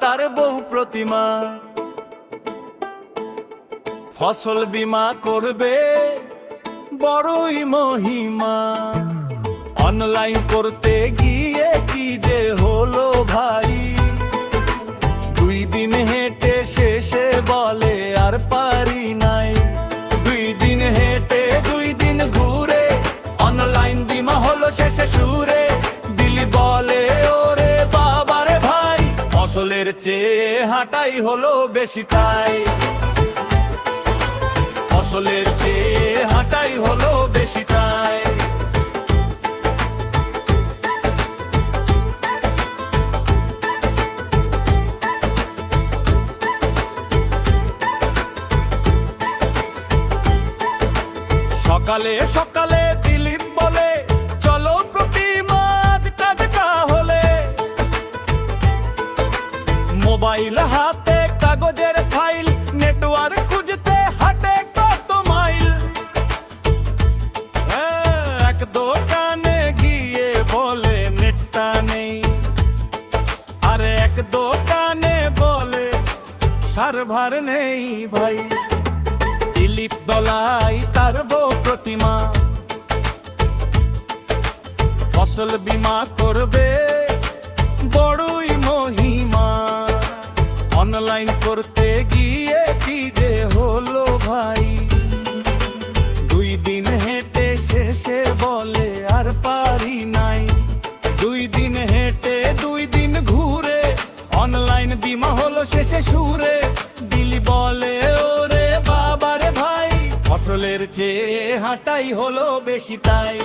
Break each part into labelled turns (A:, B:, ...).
A: তার বউ প্রতিমা। ফসল বীমা করবে বড়ই মহিমা। অনলাইন করতে গিয়ে কি যে হলো ভাই, 2 দিন হেঁটে শেষে বলে আর পারি নাই। 2 দিন হেঁটে 2 দিন ঘুরে অনলাইন বীমা হলো শেষে সুরে। দিলি বলে ওরে বাবারে ভাই, ফসলের চেয়ে হাঁটাই হলো বেশি তাই। ফসলের চেয়ে হাঁটাই হলো বেশি তাই। সকালে সকালে দিলীপ বলে চলো প্রতিমা কাজ হলে। মোবাইল হাতে কাগজের ফাইল, নেটওয়ার্ক খুঁজতে হাঁটে কত মাইল। এক দোকানে গিয়ে বলে নেটটা নেই, আর এক দোকানে বলে সার্ভার নেই ভাই। দিলীপ দলাই তার বউ প্রতিমা, ফসল বীমা করবে বড়ই মহিমা। অনলাইন করতে গিয়ে কি যে হলো ভাই, 2 দিন হেঁটে শেষে বলে আর পারি নাই। 2 দিন হেঁটে 2 দিন ঘুরে অনলাইন বীমা হলো শেষে সুরে। দিলি বলে ওরে বাবারে ভাই, ফসলের চেয়ে হাঁটাই হলো বেশি তাই।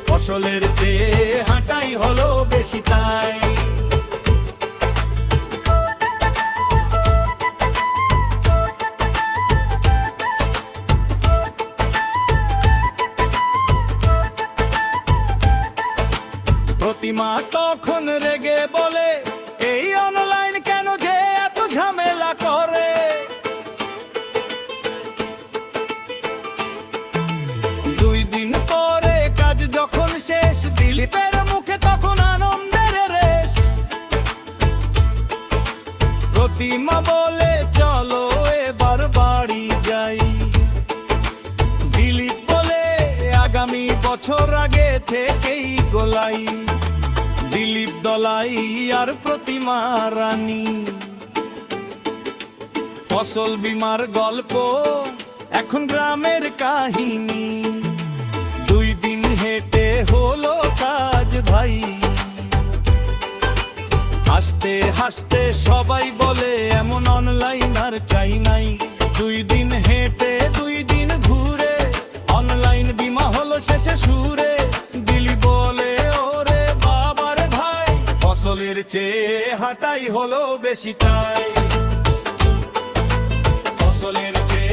A: ফসলের চেয়ে হাঁটাই হলো বেশি তাই। প্রতিমা তখন রেগে বলে এই অনলাইন কেন যে এত ঝামেলা করে। 2 দিন পরে কাজ যখন শেষ, দিলীপের মুখে তখন আনন্দের রেশ। প্রতিমা বলে চলো এবার বাড়ি যাই। দিলীপ বলে আগামী বছর আগে থেকেই গোলাই। দিলীপ দলাই আর প্রতিমা রানী, ফসল বীমার গল্প এখন গ্রামের কাহিনী। 2 দিন হেঁটে হলো কাজ ভাই, হাসতে হাসতে সবাই বলে এমন অনলাইন আর চাই নাই। 2 দিন হেঁটে 2 দিন ঘুরে অনলাইন বীমা হলো শেষে সুরে। দিলি বলে ওরে বাবারে ভাই, ফসলের চেয়ে হাঁটাই হলো বেশি তাই। ফসলের চেয়ে